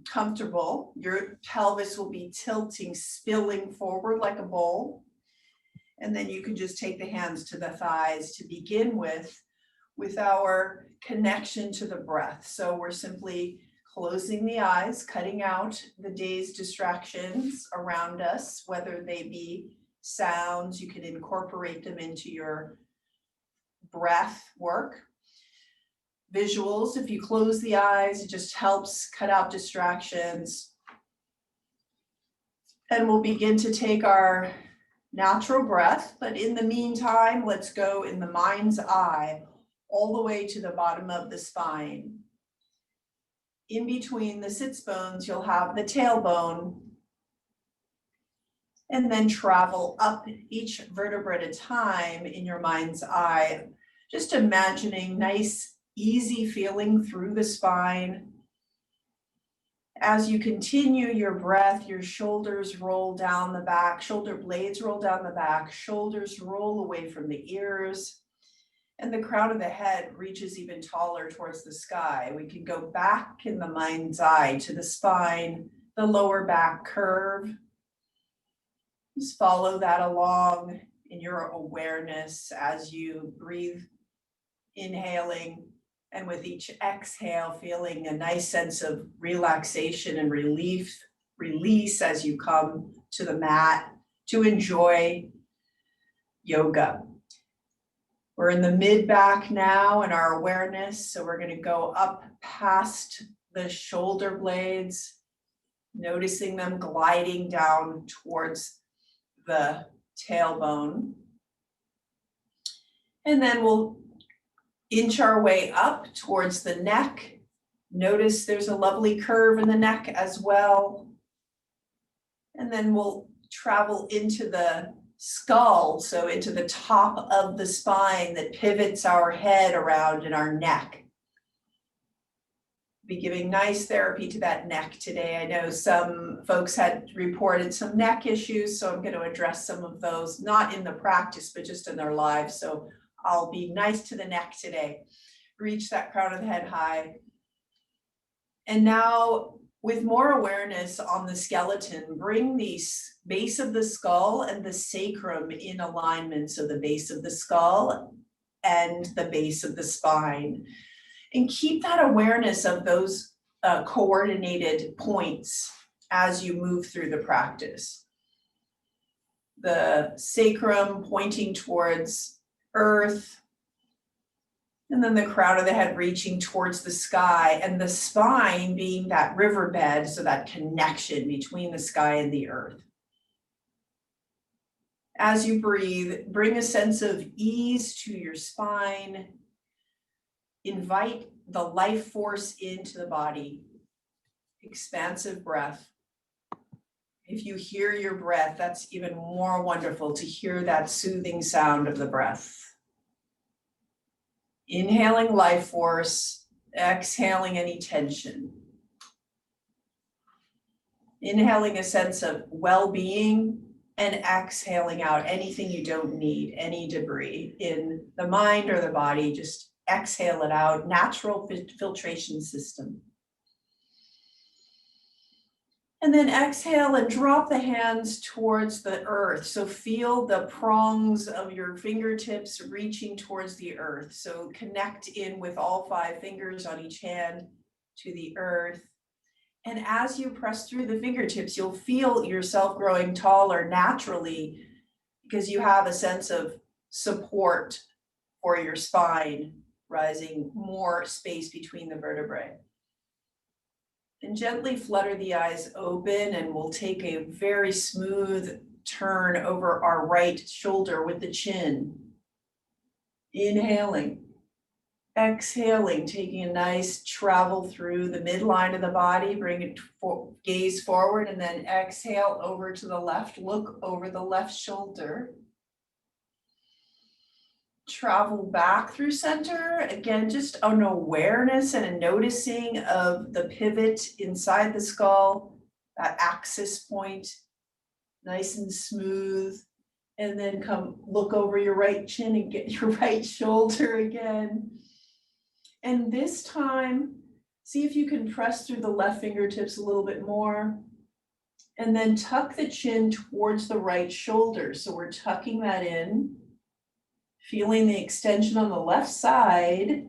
comfortable, your pelvis will be tilting, spilling forward like a bowl. And then you can just take the hands to the thighs to begin with our connection to the breath. So we're simply closing the eyes, cutting out the day's distractions around us, whether they be sounds, you can incorporate them into your breath work. Visuals, if you close the eyes, it just helps cut out distractions. And we'll begin to take our natural breath, but in the meantime, let's go in the mind's eye all the way to the bottom of the spine. In between the sits bones, you'll have the tailbone, and then travel up each vertebra at a time in your mind's eye, just imagining nice, easy feeling through the spine. As you continue your breath, your shoulders roll down the back, shoulder blades roll down the back, shoulders roll away from the ears, and the crown of the head reaches even taller towards the sky. We can go back in the mind's eye to the spine, the lower back curve. Just follow that along in your awareness as you breathe, inhaling, and with each exhale, feeling a nice sense of relaxation and release as you come to the mat to enjoy yoga. We're in the mid-back now in our awareness, so we're going to go up past the shoulder blades, noticing them gliding down towards the tailbone. And then we'll inch our way up towards the neck. Notice there's a lovely curve in the neck as well. And then we'll travel into the skull, so into the top of the spine that pivots our head around in our neck. Be giving nice therapy to that neck today. I know some folks had reported some neck issues, so I'm going to address some of those, not in the practice, but just in their lives. So I'll be nice to the neck today. Reach that crown of the head high. And now, with more awareness on the skeleton, bring the base of the skull and the sacrum in alignment. So the base of the skull and the base of the spine. And keep that awareness of those coordinated points as you move through the practice. The sacrum pointing towards earth, and then the crown of the head reaching towards the sky, and the spine being that riverbed, so that connection between the sky and the earth. As you breathe, bring a sense of ease to your spine. Invite the life force into the body. Expansive breath. If you hear your breath, that's even more wonderful to hear that soothing sound of the breath. Inhaling life force, exhaling any tension. Inhaling a sense of well-being and exhaling out anything you don't need, any debris in the mind or the body. Just exhale it out. Natural filtration system. And then exhale and drop the hands towards the earth. So feel the prongs of your fingertips reaching towards the earth. So connect in with all 5 fingers on each hand to the earth. And as you press through the fingertips, you'll feel yourself growing taller naturally because you have a sense of support for your spine, rising more space between the vertebrae. And gently flutter the eyes open, and we'll take a very smooth turn over our right shoulder with the chin. Inhaling, exhaling, taking a nice travel through the midline of the body, bring it gaze forward, and then exhale over to the left, look over the left shoulder. Travel back through center. Again, just an awareness and a noticing of the pivot inside the skull, that axis point, nice and smooth. And then come look over your right chin and get your right shoulder again. And this time, See if you can press through the left fingertips a little bit more. And then tuck the chin towards the right shoulder. So we're tucking that in, feeling the extension on the left side.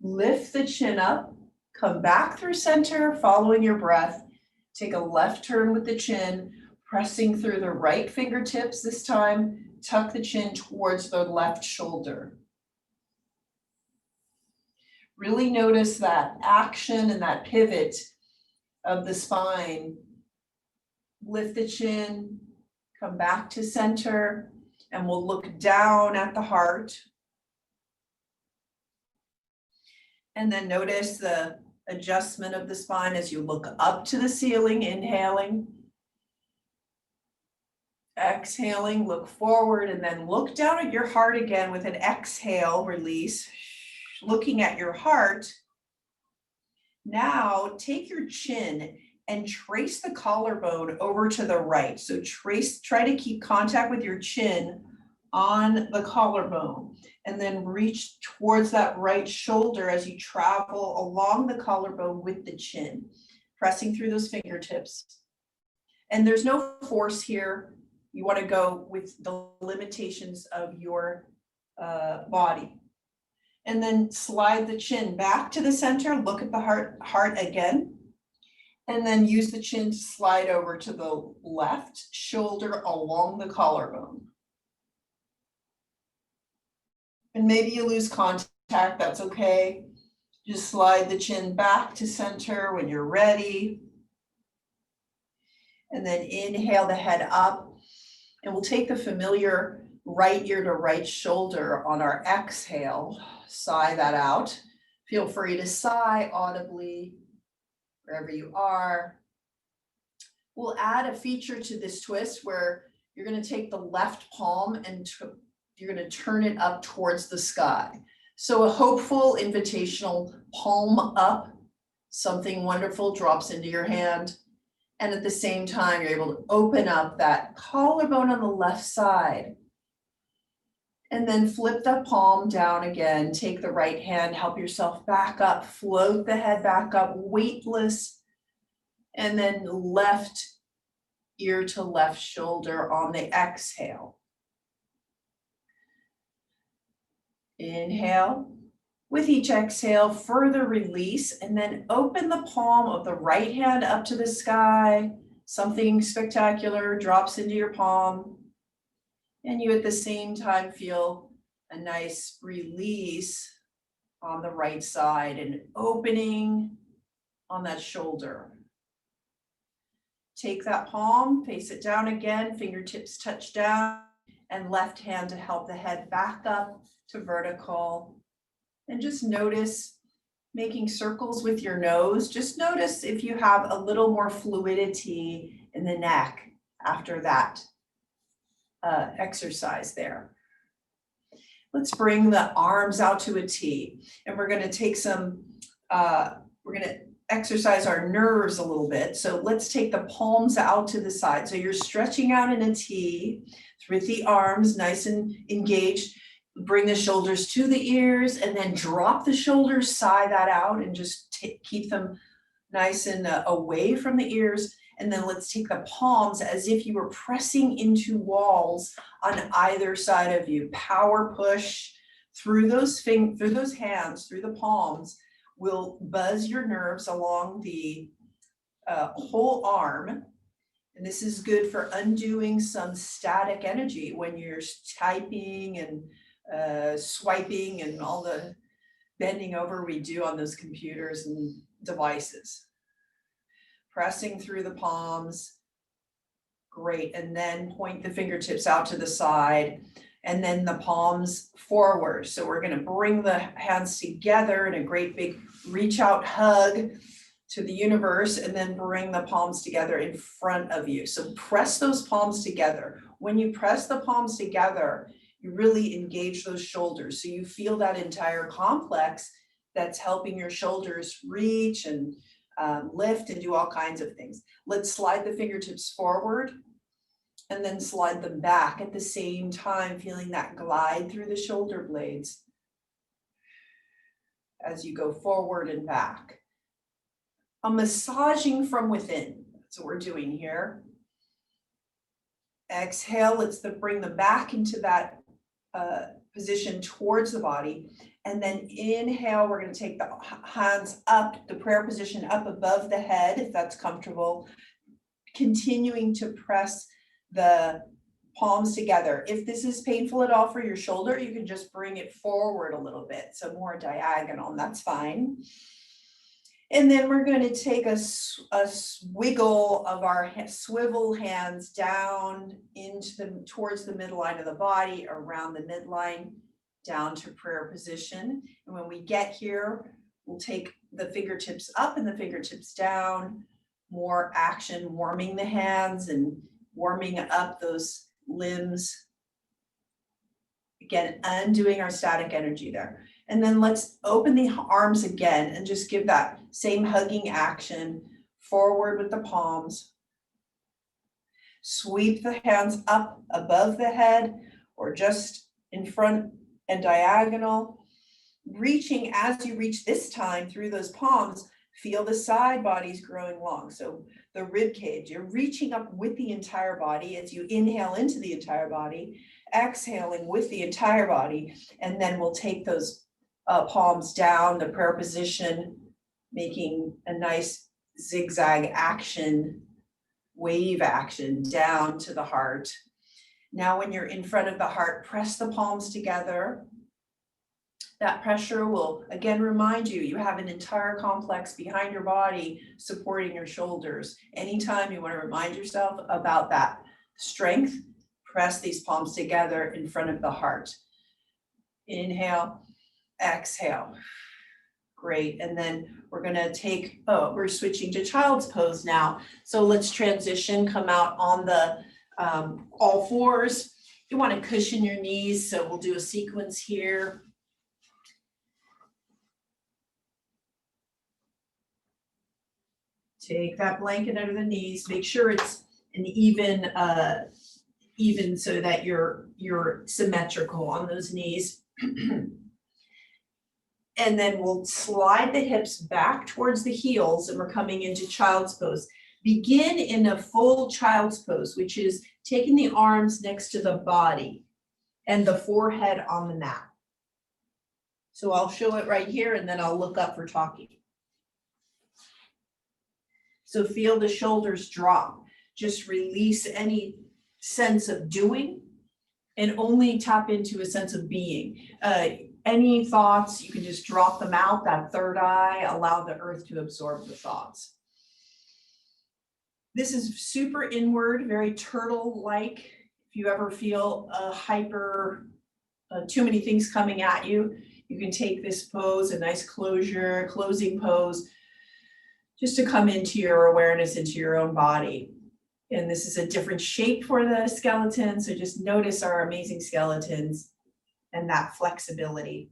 Lift the chin up, come back through center, following your breath. Take a left turn with the chin, pressing through the right fingertips this time. Tuck the chin towards the left shoulder. Really notice that action and that pivot of the spine. Lift the chin, come back to center, and we'll look down at the heart. And then notice the adjustment of the spine as you look up to the ceiling, inhaling. Exhaling, look forward, and then look down at your heart again with an exhale, release. Looking at your heart. Now take your chin and trace the collarbone over to the right. So try to keep contact with your chin on the collarbone, and then reach towards that right shoulder as you travel along the collarbone with the chin, pressing through those fingertips. And there's no force here. You want to go with the limitations of your body. And then slide the chin back to the center, look at the heart again, and then use the chin to slide over to the left shoulder along the collarbone. And maybe you lose contact, that's okay. Just slide the chin back to center when you're ready. And then inhale the head up, and we'll take the familiar right ear to right shoulder on our exhale. Sigh that out. Feel free to sigh audibly wherever you are. We'll add a feature to this twist where you're going to take the left palm and you're going to turn it up towards the sky. So a hopeful, invitational palm up, something wonderful drops into your hand. And at the same time, you're able to open up that collarbone on the left side. And then flip the palm down again. Take the right hand, help yourself back up, float the head back up, weightless. And then left ear to left shoulder on the exhale. Inhale. With each exhale, further release, and then open the palm of the right hand up to the sky. Something spectacular drops into your palm. And you at the same time feel a nice release on the right side and opening on that shoulder. Take that palm, face it down again, fingertips touch down, and left hand to help the head back up to vertical. And just notice making circles with your nose. Just notice if you have a little more fluidity in the neck after that exercise there. Let's bring the arms out to a T, and we're going to take some, we're going to exercise our nerves a little bit. So let's take the palms out to the side. So you're stretching out in a T with the arms nice and engaged. Bring the shoulders to the ears, and then drop the shoulders, sigh that out, and just keep them nice and away from the ears. And then let's take the palms as if you were pressing into walls on either side of you. Power push through those hands, through the palms, will buzz your nerves along the whole arm. And this is good for undoing some static energy when you're typing and swiping and all the bending over we do on those computers and devices. Pressing through the palms. Great. And then point the fingertips out to the side, and then the palms forward. So we're going to bring the hands together in a great big reach out hug to the universe, and then bring the palms together in front of you. So press those palms together. When you press the palms together, you really engage those shoulders. So you feel that entire complex that's helping your shoulders reach and lift and do all kinds of things. Let's slide the fingertips forward and then slide them back at the same time, feeling that glide through the shoulder blades. as you go forward and back. A massaging from within. That's what we're doing here. Exhale, let's bring the back into that position towards the body. And then inhale, we're going to take the hands up, the prayer position up above the head, if that's comfortable. Continuing to press the palms together. If this is painful at all for your shoulder, you can just bring it forward a little bit. So more diagonal, and that's fine. And then we're going to take a wiggle of our swivel hands down into towards the midline of the body, around the midline, down to prayer position. And when we get here, we'll take the fingertips up and the fingertips down. More action, warming the hands and warming up those limbs. Again, undoing our static energy there. And then let's open the arms again and just give that same hugging action forward with the palms. Sweep the hands up above the head or just in front and diagonal. Reaching as you reach this time through those palms, feel the side bodies growing long. So the rib cage, you're reaching up with the entire body as you inhale into the entire body, exhaling with the entire body. And then we'll take those palms down, the prayer position, making a nice zigzag action, wave action down to the heart. Now, when you're in front of the heart, press the palms together. That pressure will again remind you, you have an entire complex behind your body supporting your shoulders. Anytime you want to remind yourself about that strength, press these palms together in front of the heart. Inhale, exhale. Great. And then we're going to take, we're switching to child's pose now. So let's transition, come out on the all fours. You want to cushion your knees. So we'll do a sequence here. Take that blanket under the knees. Make sure it's an even so that you're symmetrical on those knees. And then we'll slide the hips back towards the heels, and we're coming into child's pose. Begin in a full child's pose, which is taking the arms next to the body and the forehead on the mat. So I'll show it right here, and then I'll look up for talking. So feel the shoulders drop. Just release any sense of doing and only tap into a sense of being. Any thoughts, you can just drop them out, that third eye, allow the earth to absorb the thoughts. This is super inward, very turtle-like. If you ever feel too many things coming at you, you can take this pose, a nice closing pose, just to come into your awareness, into your own body. And this is a different shape for the skeleton, so just notice our amazing skeletons and that flexibility.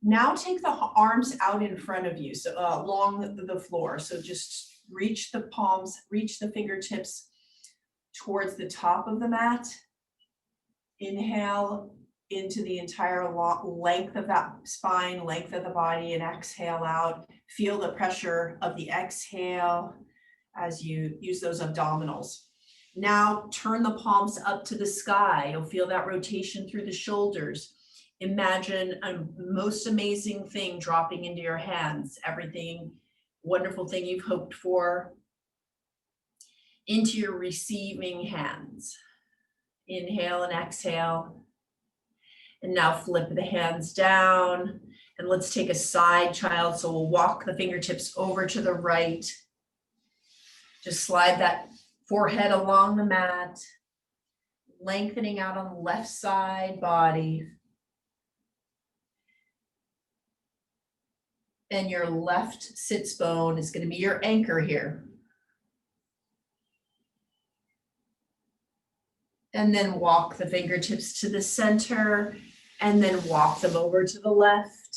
Now take the arms out in front of you, so along the floor. So just reach the palms, reach the fingertips towards the top of the mat. Inhale into the entire length of that spine, length of the body, and exhale out. Feel the pressure of the exhale as you use those abdominals. Now turn the palms up to the sky. You'll feel that rotation through the shoulders. Imagine a most amazing thing dropping into your hands, everything, wonderful thing you've hoped for, into your receiving hands. Inhale and exhale. And now flip the hands down. And let's take a side child. So we'll walk the fingertips over to the right. Just slide that forehead along the mat, lengthening out on the left side body. And your left sits bone is going to be your anchor here. And then walk the fingertips to the center, and then walk them over to the left.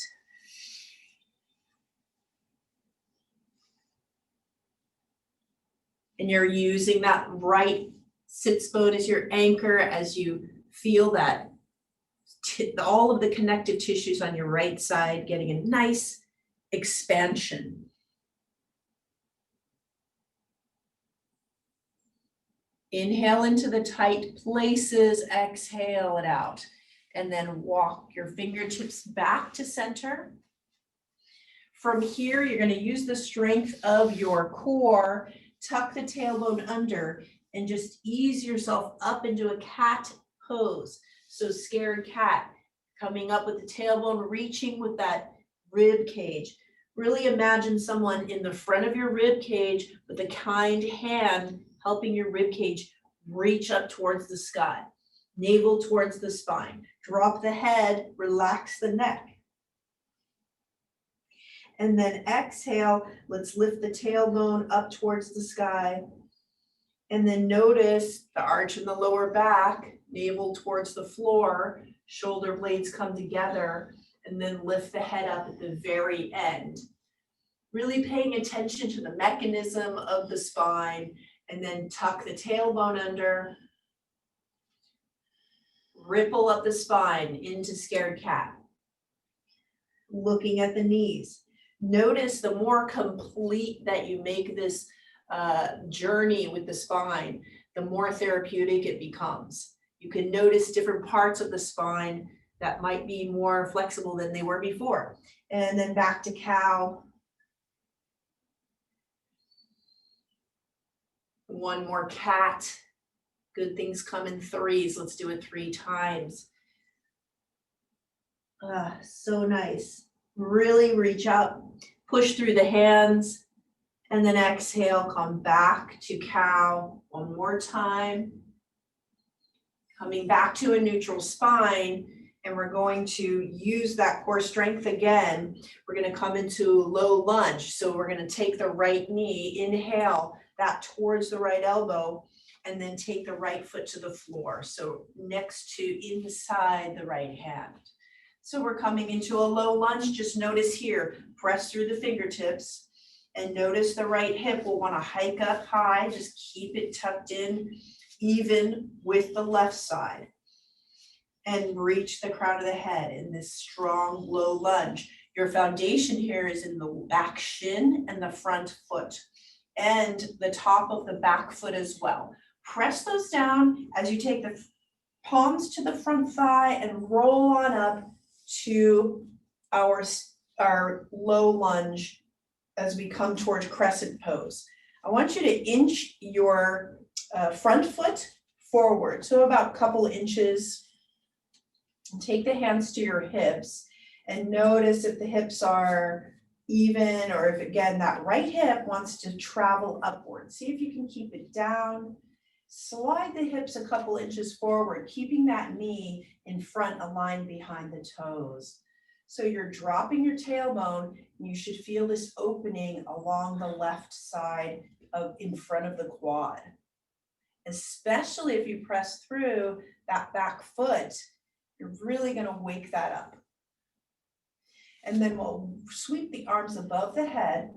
And you're using that right sits bone as your anchor as you feel that all of the connective tissues on your right side getting a nice expansion. Inhale into the tight places, exhale it out, and then walk your fingertips back to center. From here, you're going to use the strength of your core, tuck the tailbone under, and just ease yourself up into a cat pose. So scared cat, coming up with the tailbone, reaching with that rib cage. Really imagine someone in the front of your rib cage with a kind hand helping your rib cage reach up towards the sky. Navel towards the spine. Drop the head, relax the neck. And then exhale, let's lift the tailbone up towards the sky. And then notice the arch in the lower back, navel towards the floor, shoulder blades come together, and then lift the head up at the very end. Really paying attention to the mechanism of the spine, and then tuck the tailbone under, ripple up the spine into scared cat. Looking at the knees. Notice the more complete that you make this journey with the spine, the more therapeutic it becomes. You can notice different parts of the spine that might be more flexible than they were before. And then back to cow. One more cat. Good things come in threes. Let's do it 3 times. So nice. Really reach up, push through the hands, and then exhale, come back to cow one more time. Coming back to a neutral spine, and we're going to use that core strength again. We're going to come into low lunge. So we're going to take the right knee, inhale that towards the right elbow, and then take the right foot to the floor. So next to inside the right hand. So we're coming into a low lunge. Just notice here, press through the fingertips, and notice the right hip will want to hike up high. Just keep it tucked in, even with the left side. And reach the crown of the head in this strong low lunge. Your foundation here is in the back shin and the front foot, and the top of the back foot as well. Press those down as you take the palms to the front thigh and roll on up to our low lunge as we come towards crescent pose. I want you to inch your front foot forward, so about a couple inches. Take the hands to your hips and notice if the hips are even, or if again that right hip wants to travel upward. See if you can keep it down. Slide the hips a couple inches forward, keeping that knee in front aligned behind the toes. So you're dropping your tailbone, and you should feel this opening along the left side in front of the quad. Especially if you press through that back foot, you're really going to wake that up. And then we'll sweep the arms above the head,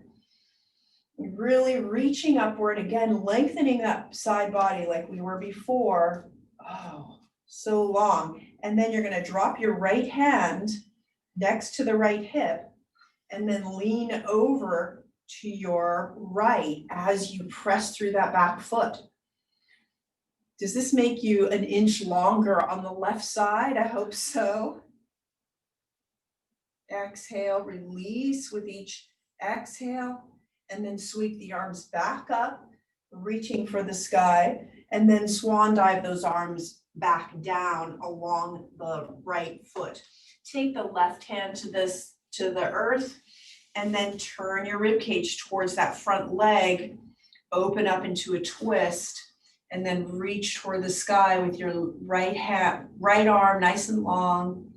really reaching upward, again, lengthening that side body like we were before. Oh, so long. And then you're going to drop your right hand next to the right hip, and then lean over to your right as you press through that back foot. Does this make you an inch longer on the left side? I hope so. Exhale, release with each exhale, and then sweep the arms back up, reaching for the sky, and then swan dive those arms back down along the right foot. Take the left hand to the earth, and then turn your rib cage towards that front leg, open up into a twist, and then reach toward the sky with your right arm nice and long.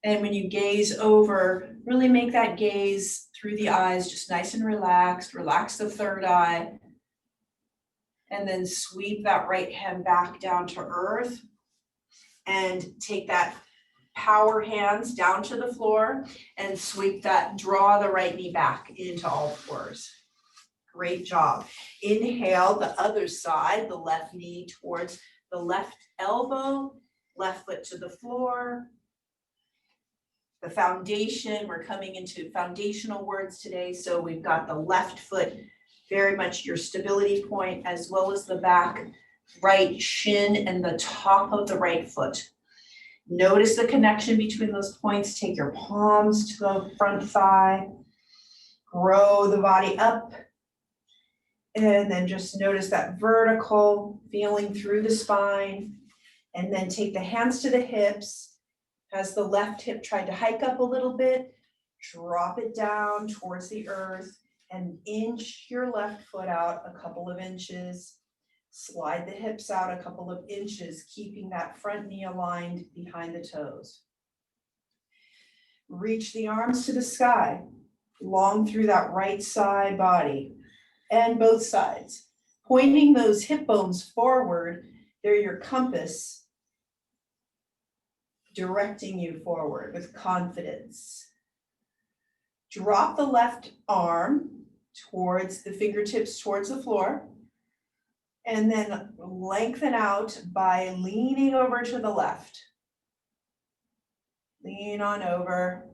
And when you gaze over, really make that gaze through the eyes just nice and relaxed. Relax the third eye. And then sweep that right hand back down to earth. And take that power hands down to the floor and sweep that, draw the right knee back into all fours. Great job. Inhale the other side, the left knee towards the left elbow, left foot to the floor. The foundation, we're coming into foundational words today. So we've got the left foot, very much your stability point, as well as the back right shin and the top of the right foot. Notice the connection between those points. Take your palms to the front thigh. Grow the body up. And then just notice that vertical feeling through the spine. And then take the hands to the hips. Has the left hip tried to hike up a little bit? Drop it down towards the earth and inch your left foot out a couple of inches. Slide the hips out a couple of inches, keeping that front knee aligned behind the toes. Reach the arms to the sky, long through that right side body and both sides. Pointing those hip bones forward, they're your compass, directing you forward with confidence. Drop the left arm towards the fingertips, towards the floor, and then lengthen out by leaning over to the left. Lean on over.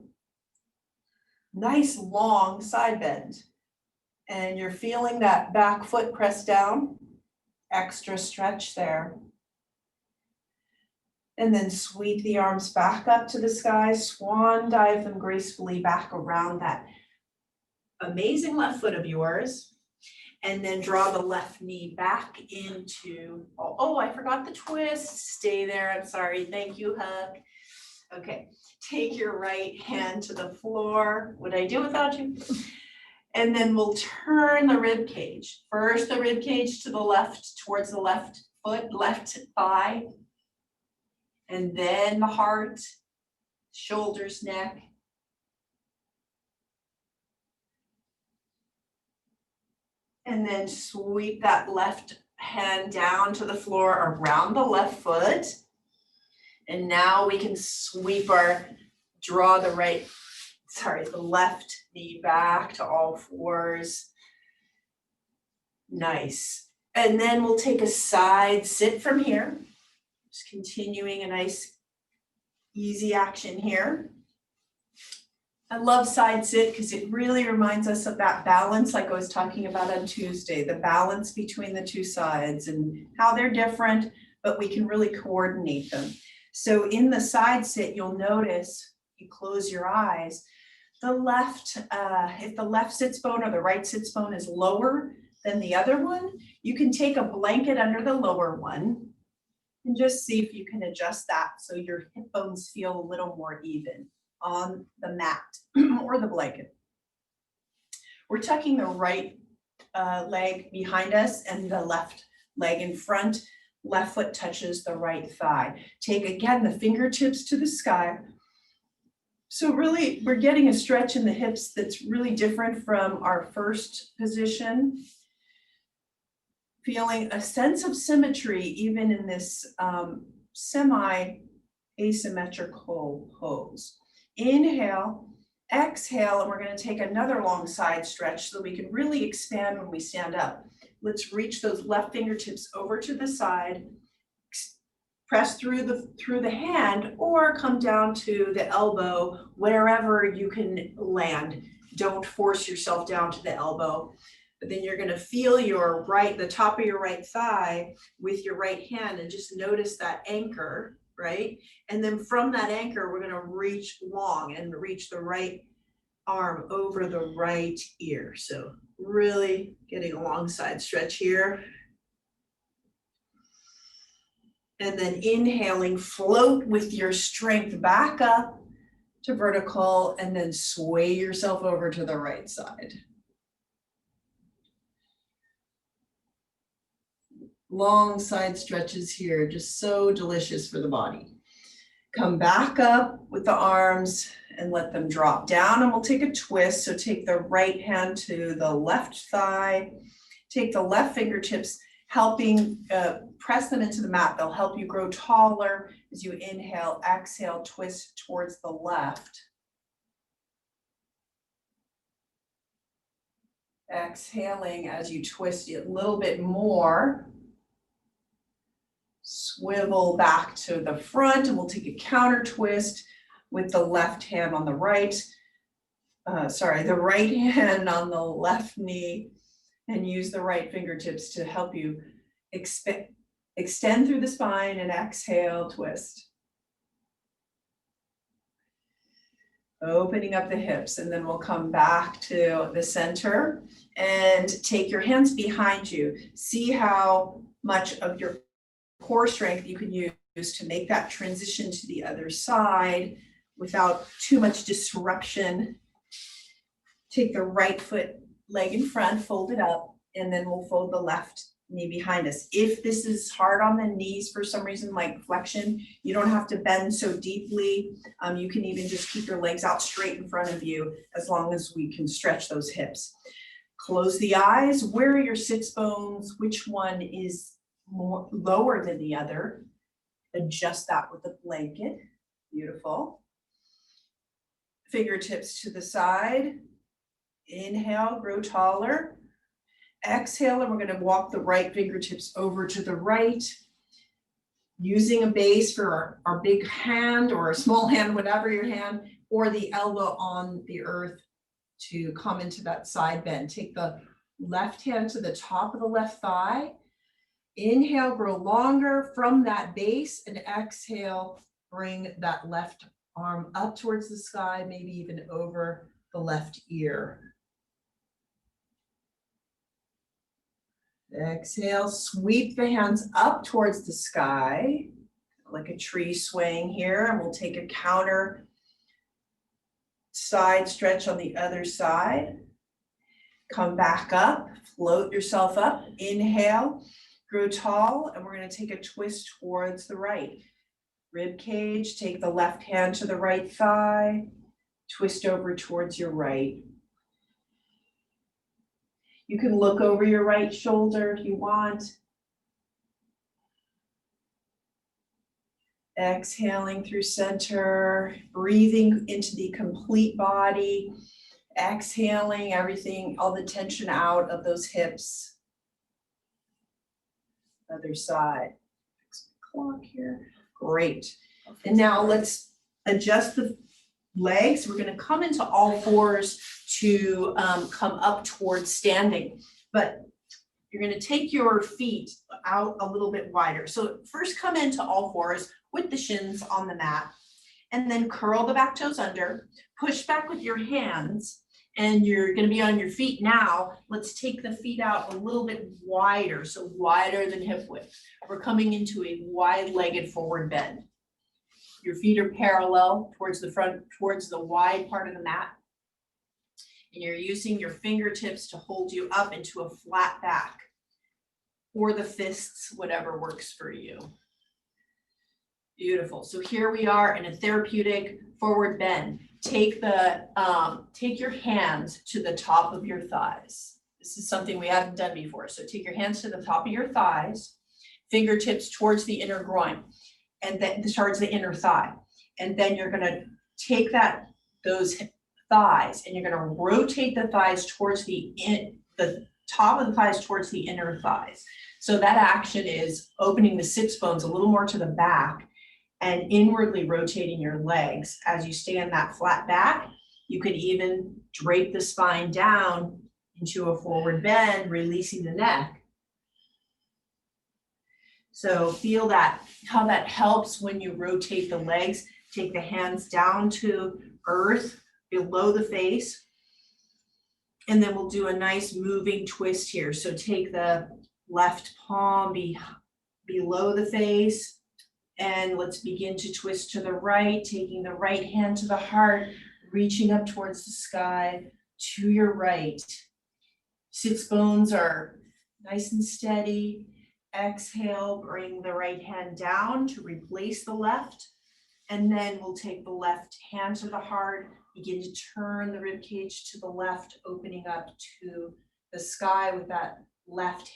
Nice long side bend. And you're feeling that back foot press down. Extra stretch there. And then sweep the arms back up to the sky, swan dive them gracefully back around that amazing left foot of yours. And then draw the left knee back into, I forgot the twist. Stay there, I'm sorry, thank you, Huck. Okay, take your right hand to the floor. What'd I do without you? And then we'll turn the rib cage. First, the rib cage to the left, towards the left foot, left thigh. And then the heart, shoulders, neck. And then sweep that left hand down to the floor around the left foot. And now we can sweep the left knee back to all fours. Nice. And then we'll take a side sit from here. Just continuing a nice, easy action here. I love side sit because it really reminds us of that balance like I was talking about on Tuesday, the balance between the two sides and how they're different, but we can really coordinate them. So in the side sit, you'll notice, you close your eyes, the left, if the left sits bone or the right sits bone is lower than the other one, you can take a blanket under the lower one and just see if you can adjust that so your hip bones feel a little more even on the mat or the blanket. We're tucking the right leg behind us and the left leg in front. Left foot touches the right thigh. Take again the fingertips to the sky. So really we're getting a stretch in the hips that's really different from our first position. Feeling a sense of symmetry even in this semi-asymmetrical pose. Inhale, exhale, and we're going to take another long side stretch so we can really expand when we stand up. Let's reach those left fingertips over to the side, press through the hand, or come down to the elbow, wherever you can land. Don't force yourself down to the elbow. But then you're going to feel the top of your right thigh with your right hand and just notice that anchor, right? And then from that anchor, we're going to reach long and reach the right arm over the right ear. So really getting a long side stretch here. And then inhaling, float with your strength back up to vertical and then sway yourself over to the right side. Long side stretches here, just so delicious for the body. Come back up with the arms and let them drop down, and we'll take a twist. So take the right hand to the left thigh, take the left fingertips, helping press them into the mat. They'll help you grow taller as you inhale, exhale, twist towards the left. Exhaling as you twist it a little bit more. Swivel back to the front and we'll take a counter twist. with the left hand on the right, the right hand on the left knee, and use the right fingertips to help you extend through the spine and exhale, twist. Opening up the hips, and then we'll come back to the center and take your hands behind you. See how much of your core strength you can use to make that transition to the other side without too much disruption. Take the right leg in front, fold it up, and then we'll fold the left knee behind us. If this is hard on the knees for some reason, like flexion, you don't have to bend so deeply. You can even just keep your legs out straight in front of you as long as we can stretch those hips. Close the eyes. Where are your sits bones? Which one is more lower than the other? Adjust that with the blanket. Beautiful. Fingertips to the side. Inhale, grow taller. Exhale, and we're going to walk the right fingertips over to the right, using a base for our big hand or a small hand, whatever your hand, or the elbow on the earth to come into that side bend. Take the left hand to the top of the left thigh. Inhale, grow longer from that base, and exhale, bring that left arm up towards the sky, maybe even over the left ear. Exhale, sweep the hands up towards the sky, like a tree swaying here, and we'll take a counter side stretch on the other side. Come back up, float yourself up, inhale, grow tall, and we're going to take a twist towards the right. Rib cage, take the left hand to the right thigh, twist over towards your right. You can look over your right shoulder if you want. Exhaling through center, breathing into the complete body. Exhaling everything, all the tension out of those hips. Other side. Fix my clock here. Great. And now let's adjust the legs. We're going to come into all fours to come up towards standing, but you're going to take your feet out a little bit wider. So first come into all fours with the shins on the mat, and then curl the back toes under, push back with your hands, and you're going to be on your feet now. Let's take the feet out a little bit wider, so wider than hip width. We're coming into a wide-legged forward bend. Your feet are parallel towards the front, towards the wide part of the mat. And you're using your fingertips to hold you up into a flat back, or the fists, whatever works for you. Beautiful. So here we are in a therapeutic forward bend. Take your hands to the top of your thighs. This is something we haven't done before. So take your hands to the top of your thighs, fingertips towards the inner groin, and then towards the inner thigh. And then you're going to take those thighs, and you're going to rotate the thighs towards the top of the thighs towards the inner thighs. So that action is opening the sits bones a little more to the back and inwardly rotating your legs. As you stay on that flat back, you can even drape the spine down into a forward bend, releasing the neck. So feel that, how that helps when you rotate the legs. Take the hands down to earth, below the face. And then we'll do a nice moving twist here. So take the left palm below the face, and let's begin to twist to the right, taking the right hand to the heart, reaching up towards the sky to your right. Sits bones are nice and steady. Exhale, bring the right hand down to replace the left. And then we'll take the left hand to the heart, begin to turn the rib cage to the left, opening up to the sky with that left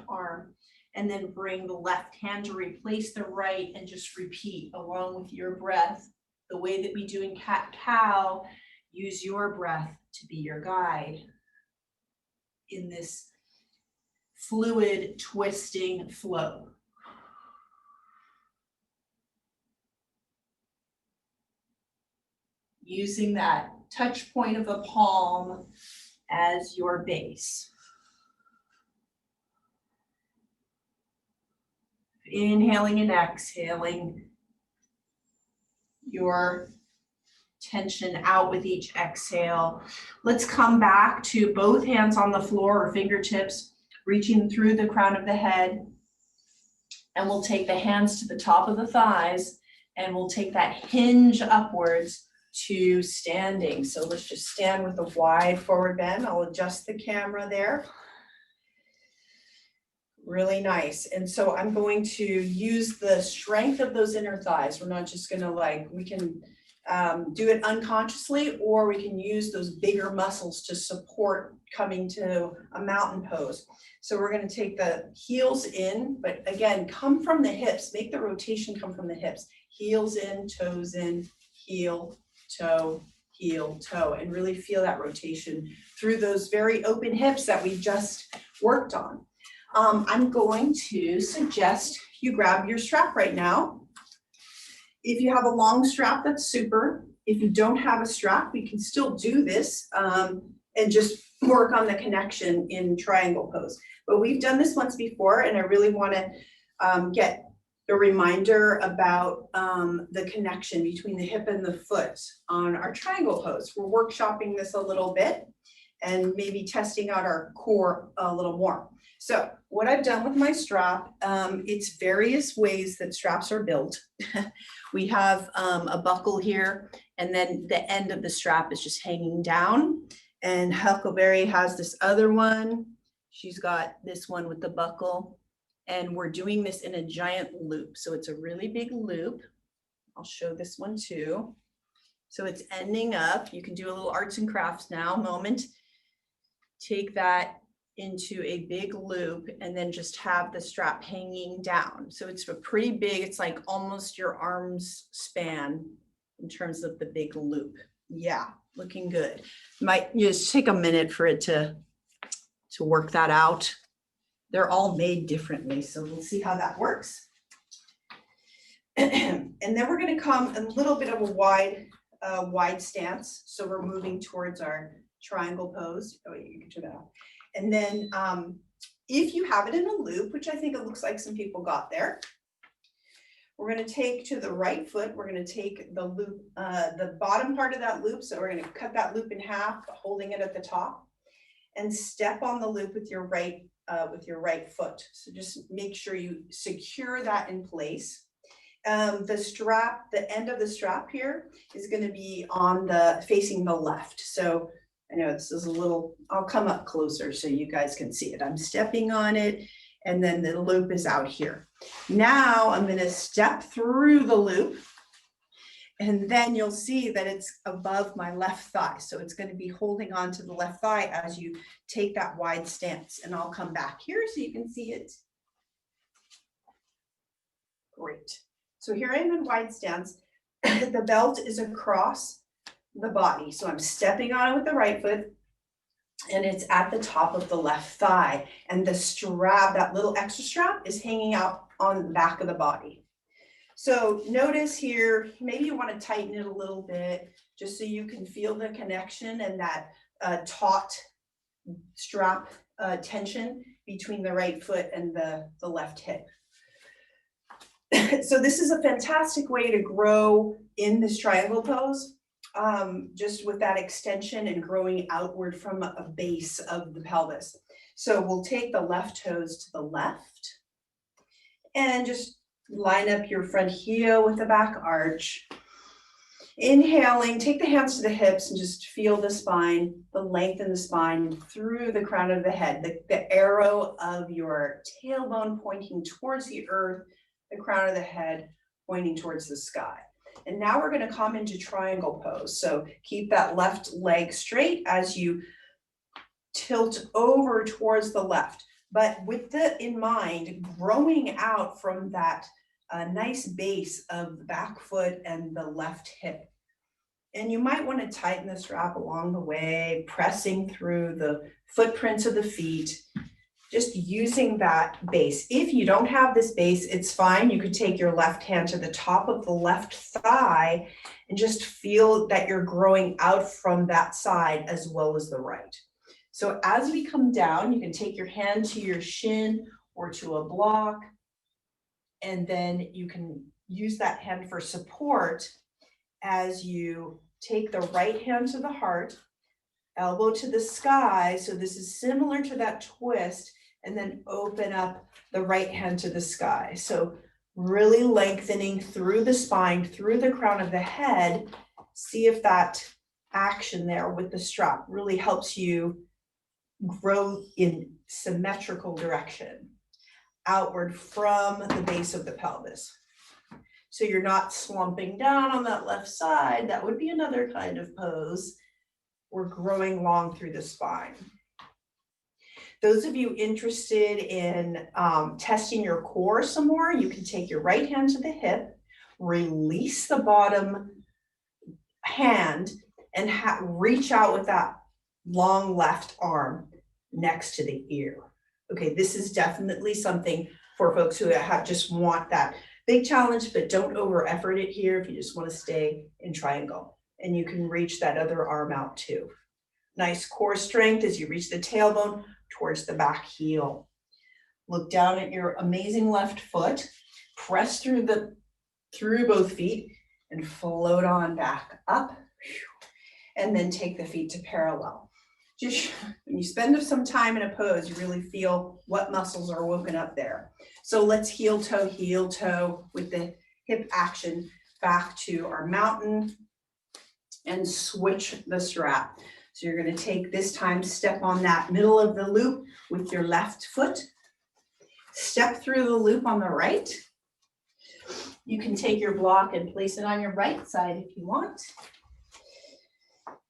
arm. And then bring the left hand to replace the right, and just repeat along with your breath. The way that we do in cat-cow, use your breath to be your guide in this fluid twisting flow. using that touch point of the palm as your base. Inhaling and exhaling your tension out with each exhale. Let's come back to both hands on the floor or fingertips, reaching through the crown of the head. And we'll take the hands to the top of the thighs and we'll take that hinge upwards to standing. So let's just stand with a wide forward bend. I'll adjust the camera there. Really nice. And so I'm going to use the strength of those inner thighs. We're not just gonna we can do it unconsciously, or we can use those bigger muscles to support coming to a mountain pose. So we're gonna take the heels in, but again, come from the hips, make the rotation come from the hips. Heels in, toes in, heel, toe, and really feel that rotation through those very open hips that we just worked on. I'm going to suggest you grab your strap right now. If you have a long strap, that's super. If you don't have a strap, we can still do this and just work on the connection in triangle pose. But we've done this once before, and I really want to get a reminder about the connection between the hip and the foot on our triangle pose. We're workshopping this a little bit and maybe testing out our core a little more. So what I've done with my strap, it's various ways that straps are built. We have a buckle here, and then the end of the strap is just hanging down. And Huckleberry has this other one. She's got this one with the buckle, and we're doing this in a giant loop. So it's a really big loop. I'll show this one too. So it's ending up, you can do a little arts and crafts now moment. Take that into a big loop and then just have the strap hanging down. So it's a pretty big, it's like almost your arm's span in terms of the big loop. Yeah, looking good. Might just take a minute for it to work that out. They're all made differently, so we'll see how that works. And then we're going to come a little bit of a wide stance. So we're moving towards our triangle pose. Oh, you can turn that off. And then if you have it in a loop, which I think it looks like some people got there, we're going to take to the right foot, we're going to take the loop, the bottom part of that loop. So we're going to cut that loop in half, holding it at the top, and step on the loop with your right foot. So just make sure you secure that in place. The strap, the end of the strap here is going to be on facing the left. So I know this is a little, I'll come up closer so you guys can see it. I'm stepping on it, and then the loop is out here. Now I'm going to step through the loop, and then you'll see that it's above my left thigh. So it's going to be holding on to the left thigh as you take that wide stance. And I'll come back here so you can see it. Great. So here I am in wide stance. The belt is across the body. So I'm stepping on it with the right foot, and it's at the top of the left thigh. And the strap, that little extra strap, is hanging out on the back of the body. So notice here, maybe you want to tighten it a little bit just so you can feel the connection and that taut strap tension between the right foot and the left hip. So this is a fantastic way to grow in this triangle pose, just with that extension and growing outward from a base of the pelvis. So we'll take the left toes to the left and just line up your front heel with the back arch. Inhaling, take the hands to the hips and just feel the spine, the length in the spine through the crown of the head, the arrow of your tailbone pointing towards the earth, the crown of the head pointing towards the sky. And now we're going to come into triangle pose. So keep that left leg straight as you tilt over towards the left, but with in mind, growing out from that nice base of the back foot and the left hip. And you might want to tighten the strap along the way, pressing through the footprints of the feet. just using that base. If you don't have this base, it's fine. You could take your left hand to the top of the left thigh and just feel that you're growing out from that side as well as the right. So as we come down, you can take your hand to your shin or to a block, and then you can use that hand for support as you take the right hand to the heart, elbow to the sky. So this is similar to that twist, and then open up the right hand to the sky. So really lengthening through the spine, through the crown of the head. See if that action there with the strap really helps you grow in symmetrical direction, outward from the base of the pelvis. So you're not slumping down on that left side. That would be another kind of pose. We're growing long through the spine. Those of you interested in testing your core some more, you can take your right hand to the hip, release the bottom hand, and reach out with that long left arm next to the ear. Okay, this is definitely something for folks who just want that big challenge, but don't over effort it here if you just want to stay in triangle. And you can reach that other arm out too. Nice core strength as you reach the tailbone towards the back heel. Look down at your amazing left foot, press through both feet and float on back up. And then take the feet to parallel. Just when you spend some time in a pose, you really feel what muscles are woken up there. So let's heel toe with the hip action back to our mountain and switch the strap. So you're going to take this time, step on that middle of the loop with your left foot. Step through the loop on the right. You can take your block and place it on your right side if you want.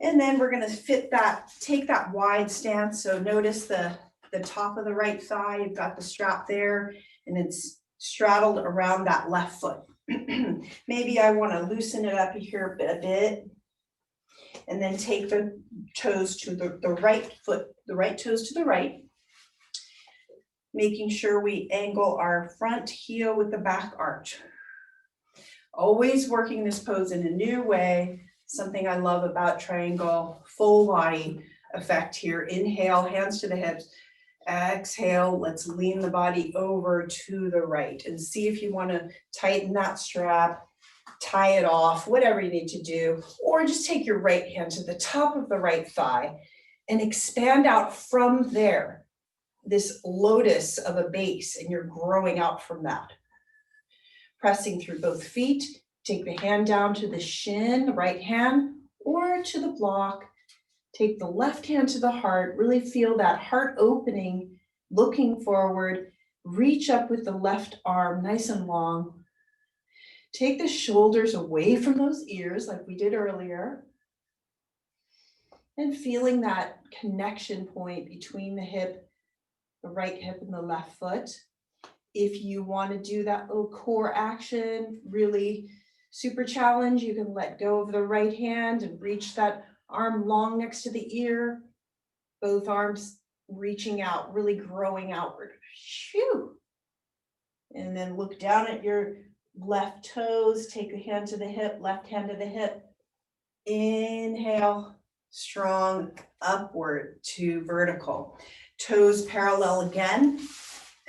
And then we're going to take that wide stance. So notice the top of the right thigh, you've got the strap there, and it's straddled around that left foot. Maybe I want to loosen it up here a bit. And then take the toes to the right foot, the right toes to the right. Making sure we angle our front heel with the back arch. Always working this pose in a new way. Something I love about triangle, full body effect here. Inhale, hands to the hips. Exhale, let's lean the body over to the right and see if you want to tighten that strap, tie it off, whatever you need to do, or just take your right hand to the top of the right thigh and expand out from there, this lotus of a base, and you're growing out from that. Pressing through both feet, take the hand down to the shin, the right hand, or to the block. Take the left hand to the heart, really feel that heart opening, looking forward, reach up with the left arm, nice and long. Take the shoulders away from those ears like we did earlier. And feeling that connection point between the hip, the right hip and the left foot. If you want to do that little core action, really super challenge, you can let go of the right hand and reach that arm long next to the ear. Both arms reaching out, really growing outward. Shoo. And then look down at your left toes, take the hand to the hip, left hand to the hip. Inhale, strong upward to vertical. Toes parallel again,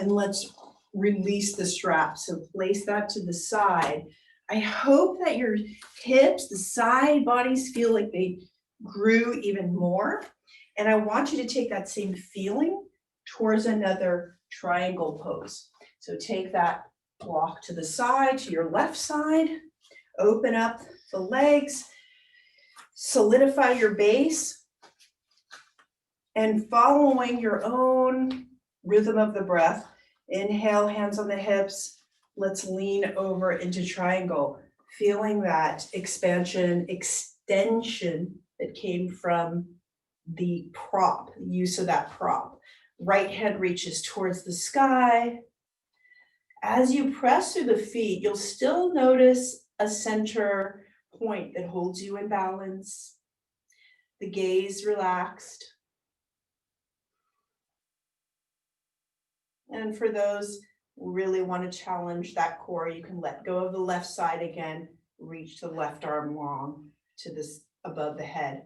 and let's release the strap. So place that to the side. I hope that your hips, the side bodies feel like they grew even more. And I want you to take that same feeling towards another triangle pose. So take that block to the side, to your left side, open up the legs, solidify your base, and following your own rhythm of the breath, inhale, hands on the hips, let's lean over into triangle, feeling that expansion, extension that came from the prop, the use of that prop. Right hand reaches towards the sky. As you press through the feet, you'll still notice a center point that holds you in balance. The gaze relaxed. And for those who really want to challenge that core, you can let go of the left side again, reach the left arm long to this above the head.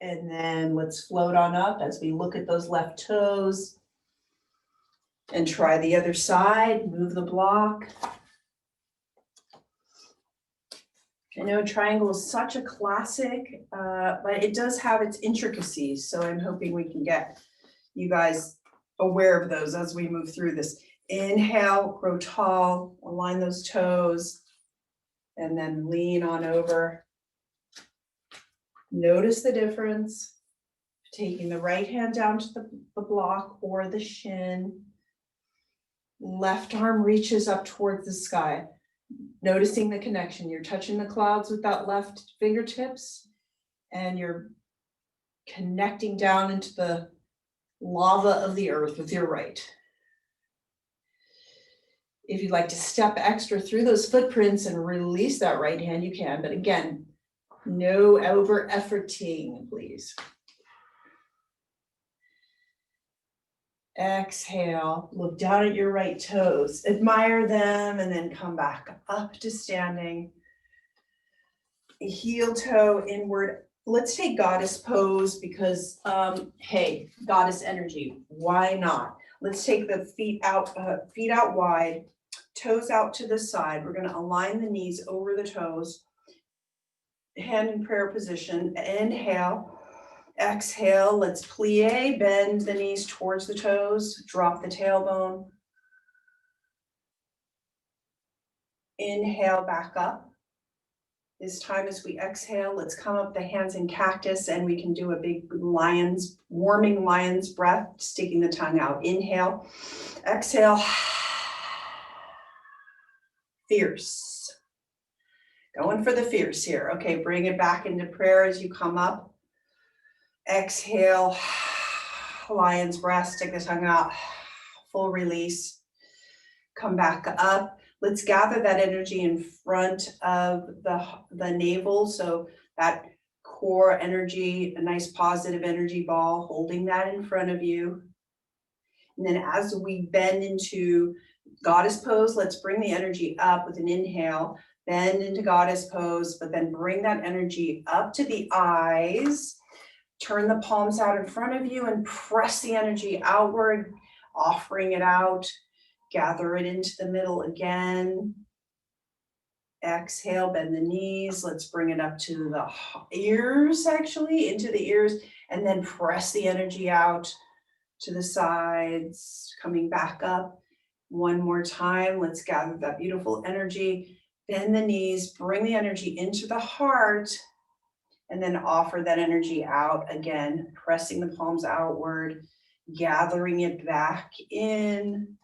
And then let's float on up as we look at those left toes. And try the other side, move the block. I know triangle is such a classic, but it does have its intricacies. So I'm hoping we can get you guys aware of those as we move through this. Inhale, grow tall, align those toes, and then lean on over. Notice the difference. Taking the right hand down to the block or the shin. Left arm reaches up towards the sky. Noticing the connection. You're touching the clouds with that left fingertips, and you're connecting down into the lava of the earth with your right. If you'd like to step extra through those footprints and release that right hand, you can. But again, no over efforting, please. Exhale, look down at your right toes, admire them, and then come back up to standing. Heel toe inward. Let's take goddess pose because, hey, goddess energy, why not? Let's take the feet out wide, toes out to the side. We're gonna align the knees over the toes, hand in prayer position, inhale. Exhale, let's plie, bend the knees towards the toes, drop the tailbone. Inhale, back up. This time as we exhale, let's come up the hands in cactus and we can do a big warming lion's breath, sticking the tongue out. Inhale, exhale, fierce. Going for the fierce here. Okay, bring it back into prayer as you come up. Exhale, lion's breath, stick the tongue out, full release. Come back up. Let's gather that energy in front of the navel. So that core energy, a nice positive energy ball, holding that in front of you. And then as we bend into goddess pose, let's bring the energy up with an inhale, bend into goddess pose, but then bring that energy up to the eyes. Turn the palms out in front of you and press the energy outward, offering it out. Gather it into the middle again. Exhale, bend the knees. Let's bring it up to the ears, actually, into the ears, and then press the energy out to the sides, coming back up. One more time. Let's gather that beautiful energy. Bend the knees, bring the energy into the heart. And then offer that energy out again, pressing the palms outward, gathering it back in.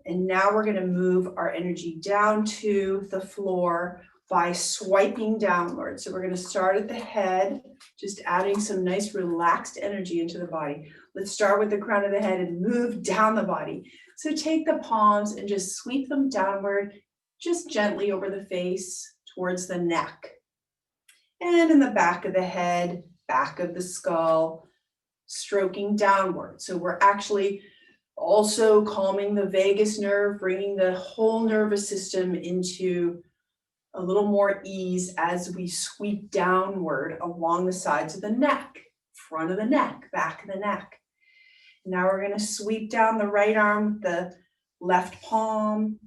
And now we're going to move our energy down to the floor by swiping downward. So we're going to start at the head, just adding some nice relaxed energy into the body. Let's start with the crown of the head and move down the body. So take the palms and just sweep them downward, just gently over the face towards the neck. And in the back of the head, back of the skull, stroking downward. So we're actually also calming the vagus nerve, bringing the whole nervous system into a little more ease as we sweep downward along the sides of the neck, front of the neck, back of the neck. Now we're going to sweep down the right arm with the left palm,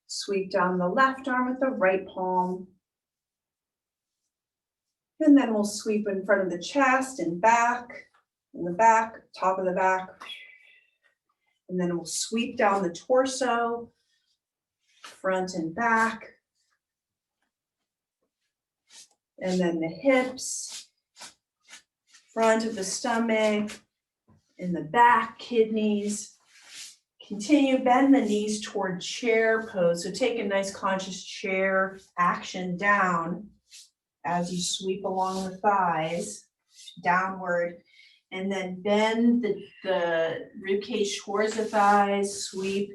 sweep down the left arm with the right palm. And then we'll sweep in front of the chest and back, in the back, top of the back. And then we'll sweep down the torso, front and back. And then the hips, front of the stomach, in the back, kidneys. Continue, bend the knees toward chair pose. So take a nice conscious chair action down as you sweep along the thighs downward, and then bend the rib cage towards the thighs, sweep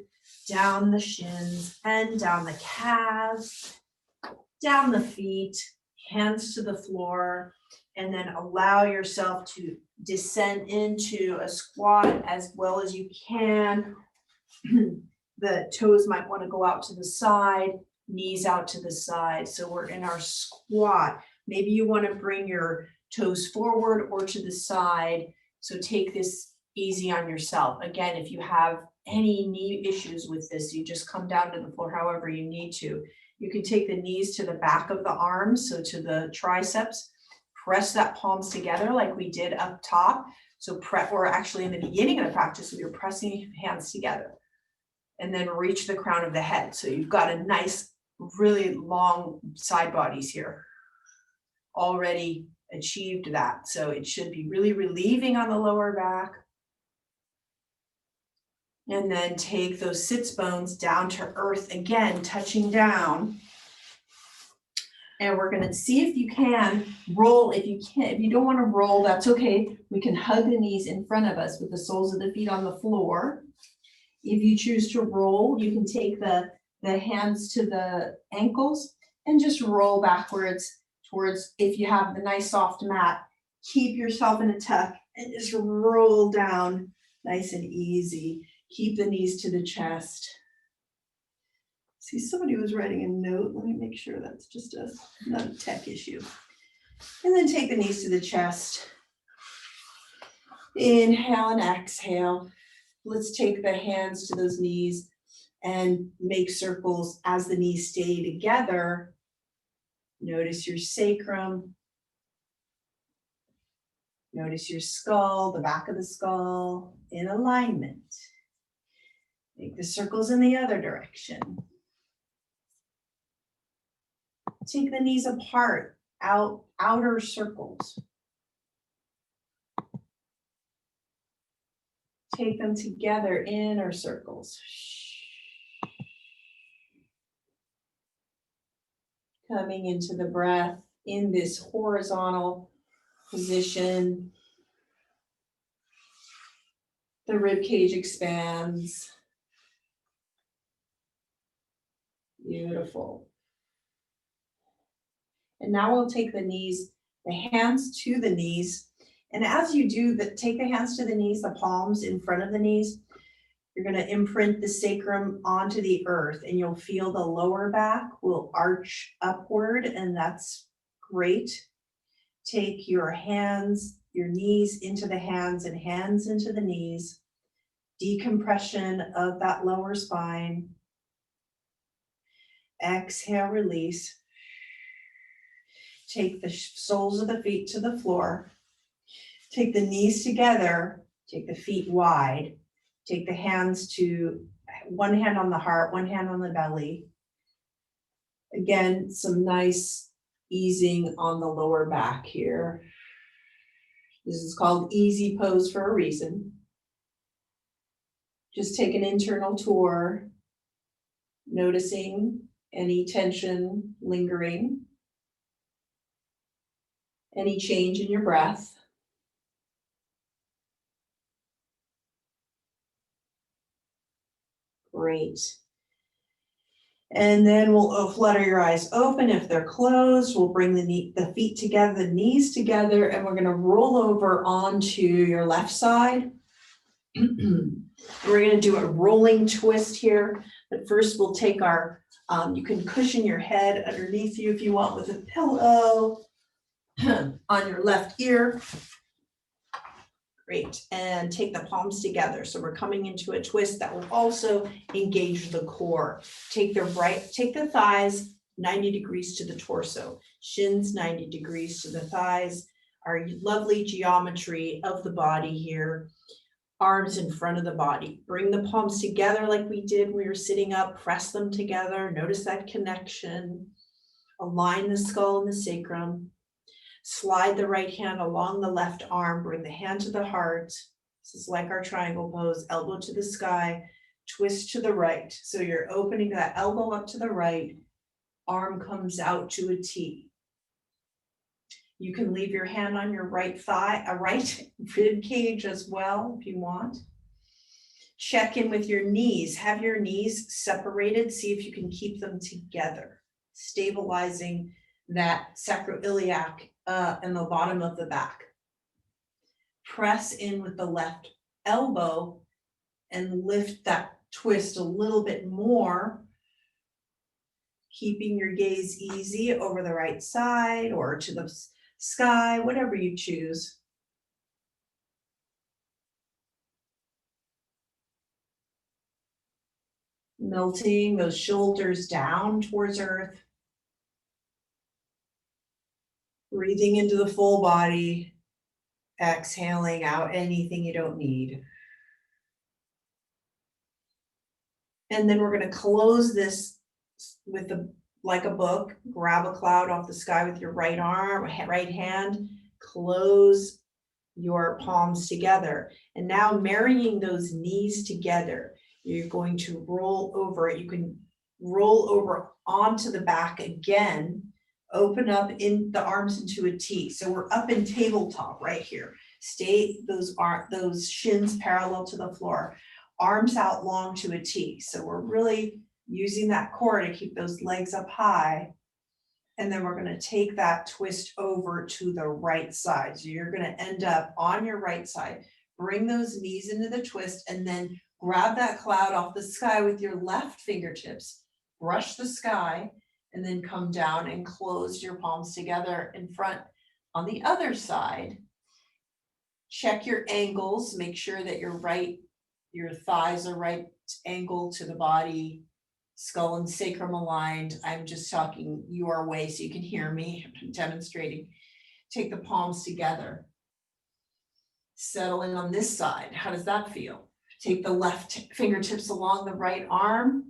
down the shins and down the calves, down the feet, hands to the floor, and then allow yourself to descend into a squat as well as you can. The toes might want to go out to the side, knees out to the side. So we're in our squat. Maybe you want to bring your toes forward or to the side. So take this easy on yourself. Again, if you have any knee issues with this, you just come down to the floor however you need to. You can take the knees to the back of the arms, so to the triceps. Press that palms together like we did up top. So or actually in the beginning of the practice, we were pressing hands together. And then reach the crown of the head. So you've got a nice, really long side bodies here. Already achieved that. So it should be really relieving on the lower back. And then take those sits bones down to earth again, touching down. And we're gonna see if you can roll. If you can't, if you don't wanna roll, that's okay. We can hug the knees in front of us with the soles of the feet on the floor. If you choose to roll, you can take the hands to the ankles and just roll backwards towards, if you have the nice soft mat, keep yourself in a tuck and just roll down nice and easy. Keep the knees to the chest. See, somebody was writing a note. Let me make sure that's just not a tech issue. And then take the knees to the chest. Inhale and exhale. Let's take the hands to those knees and make circles as the knees stay together. Notice your sacrum. Notice your skull, the back of the skull in alignment. Make the circles in the other direction. Take the knees apart, outer circles. Take them together, inner circles. Coming into the breath in this horizontal position. The rib cage expands. Beautiful. And now we'll take the knees, the hands to the knees. And as you do that, take the hands to the knees, the palms in front of the knees. You're going to imprint the sacrum onto the earth, and you'll feel the lower back will arch upward, and that's great. Take your hands, your knees into the hands and hands into the knees. Decompression of that lower spine. Exhale, release. Take the soles of the feet to the floor. Take the knees together, take the feet wide, take the hands to one hand on the heart, one hand on the belly. Again, some nice easing on the lower back here. This is called easy pose for a reason. Just take an internal tour, noticing any tension lingering, any change in your breath. Great. And then we'll flutter your eyes open. If they're closed, we'll bring the feet together, the knees together, and we're going to roll over onto your left side. We're going to do a rolling twist here. But first we'll take our, you can cushion your head underneath you if you want with a pillow on your left ear. Great, and take the palms together. So we're coming into a twist that will also engage the core. Take the thighs 90 degrees to the torso, shins 90 degrees to the thighs, our lovely geometry of the body here, arms in front of the body. Bring the palms together like we did when we were sitting up, press them together, notice that connection, align the skull and the sacrum. Slide the right hand along the left arm, bring the hand to the heart. This is like our triangle pose, elbow to the sky, twist to the right. So you're opening that elbow up to the right, arm comes out to a T. You can leave your hand on your right thigh, a right rib cage as well if you want. Check in with your knees. Have your knees separated. See if you can keep them together, stabilizing that sacroiliac and the bottom of the back. Press in with the left elbow and lift that twist a little bit more, keeping your gaze easy over the right side or to the sky, whatever you choose. Melting those shoulders down towards earth. Breathing into the full body, exhaling out anything you don't need. And then we're going to close this with like a book. Grab a cloud off the sky with your right arm, right hand, close your palms together. And now marrying those knees together, you're going to roll over. You can roll over onto the back again, open up in the arms into a T. So we're up in tabletop right here. Stay those shins parallel to the floor, arms out long to a T. So we're really using that core to keep those legs up high. And then we're going to take that twist over to the right side. So you're going to end up on your right side. Bring those knees into the twist and then grab that cloud off the sky with your left fingertips. Brush the sky and then come down and close your palms together in front on the other side. Check your angles. Make sure that your thighs are right angle to the body. Skull and sacrum aligned. I'm just talking your way so you can hear me. I'm demonstrating. Take the palms together. Settling on this side. How does that feel? Take the left fingertips along the right arm,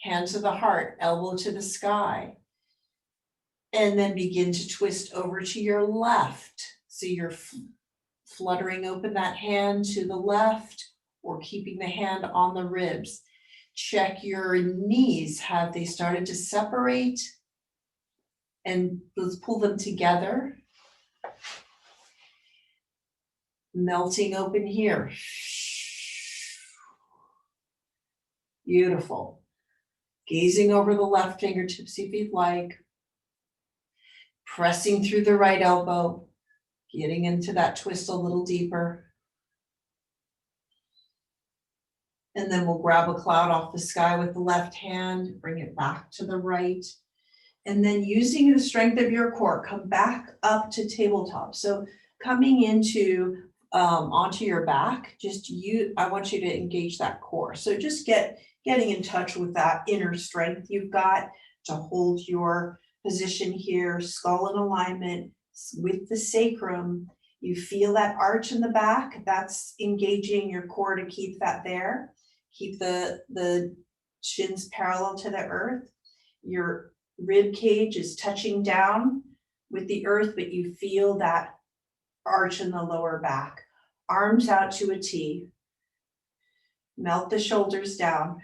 hand to the heart, elbow to the sky. And then begin to twist over to your left. So you're fluttering open that hand to the left or keeping the hand on the ribs. Check your knees. Have they started to separate? And let's pull them together. Melting open here. Beautiful. Gazing over the left fingertips if you'd like. Pressing through the right elbow. Getting into that twist a little deeper. And then we'll grab a cloud off the sky with the left hand, bring it back to the right. And then using the strength of your core, come back up to tabletop. So coming into onto your back, I want you to engage that core. So just getting in touch with that inner strength you've got to hold your position here, skull in alignment with the sacrum. You feel that arch in the back, that's engaging your core to keep that there. Keep the shins parallel to the earth. Your rib cage is touching down with the earth, but you feel that arch in the lower back. Arms out to a T. Melt the shoulders down.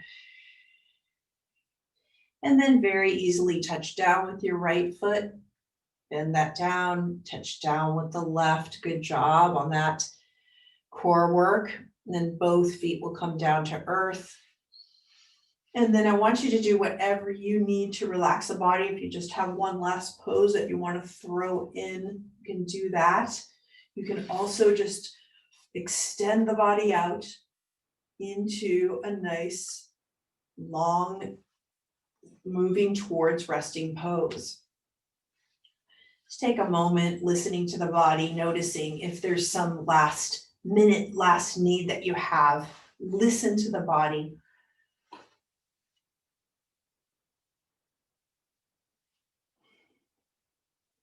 And then very easily touch down with your right foot. Bend that down, touch down with the left. Good job on that core work. And then both feet will come down to earth. And then I want you to do whatever you need to relax the body. If you just have one last pose that you want to throw in, you can do that. You can also just extend the body out into a nice, long, moving towards resting pose. Just take a moment listening to the body, noticing if there's some last need that you have. Listen to the body.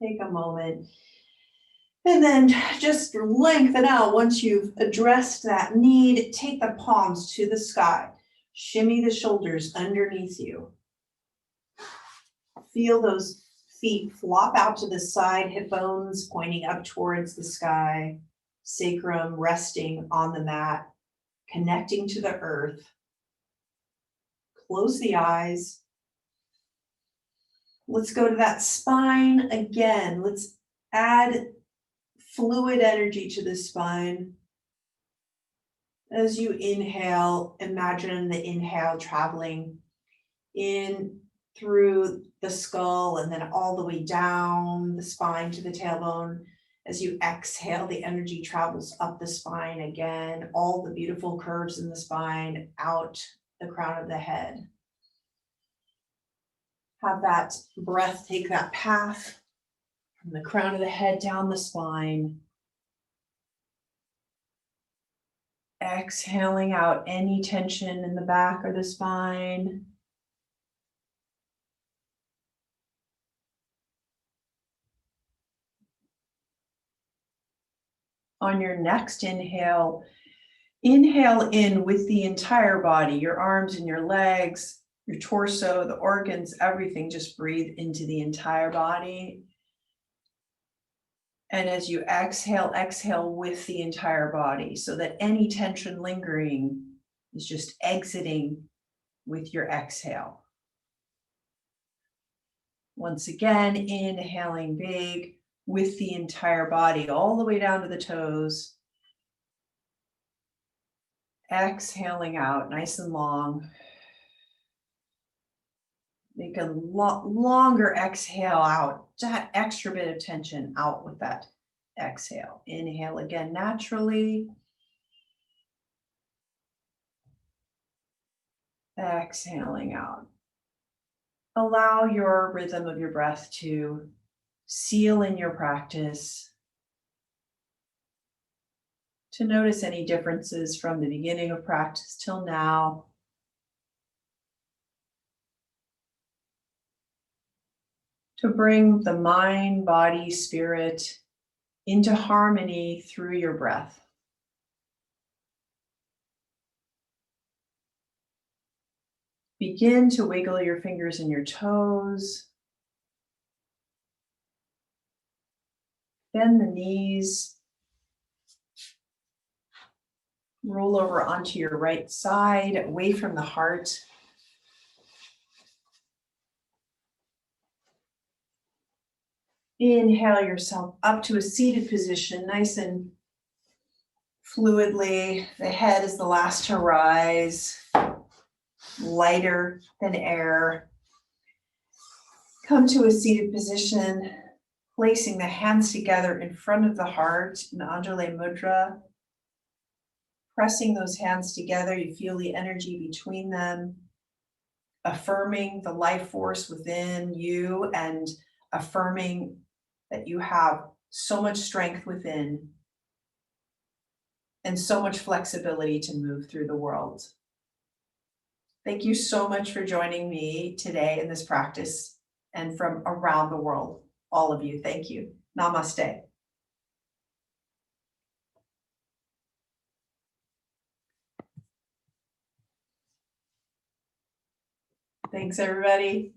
Take a moment. And then just lengthen out. Once you've addressed that need, take the palms to the sky. Shimmy the shoulders underneath you. Feel those feet flop out to the side, hip bones pointing up towards the sky. Sacrum resting on the mat, connecting to the earth. Close the eyes. Let's go to that spine again. Let's add fluid energy to the spine. As you inhale, imagine the inhale traveling in through the skull and then all the way down the spine to the tailbone. As you exhale, the energy travels up the spine again, all the beautiful curves in the spine, out the crown of the head. Have that breath take that path from the crown of the head down the spine. Exhaling out any tension in the back or the spine. On your next inhale, inhale in with the entire body, your arms and your legs, your torso, the organs, everything. Just breathe into the entire body. And as you exhale, exhale with the entire body so that any tension lingering is just exiting with your exhale. Once again, inhaling big with the entire body, all the way down to the toes. Exhaling out nice and long. Make a longer exhale out, that extra bit of tension out with that exhale. Inhale again naturally. Exhaling out. Allow your rhythm of your breath to seal in your practice, to notice any differences from the beginning of practice till now. To bring the mind, body, spirit into harmony through your breath. Begin to wiggle your fingers and your toes. Bend the knees. Roll over onto your right side, away from the heart. Inhale yourself up to a seated position, nice and fluidly. The head is the last to rise, lighter than air. Come to a seated position, placing the hands together in front of the heart in Anjali Mudra. Pressing those hands together, you feel the energy between them, affirming the life force within you and affirming that you have so much strength within and so much flexibility to move through the world. Thank you so much for joining me today in this practice and from around the world, all of you. Thank you. Namaste. Thanks, everybody.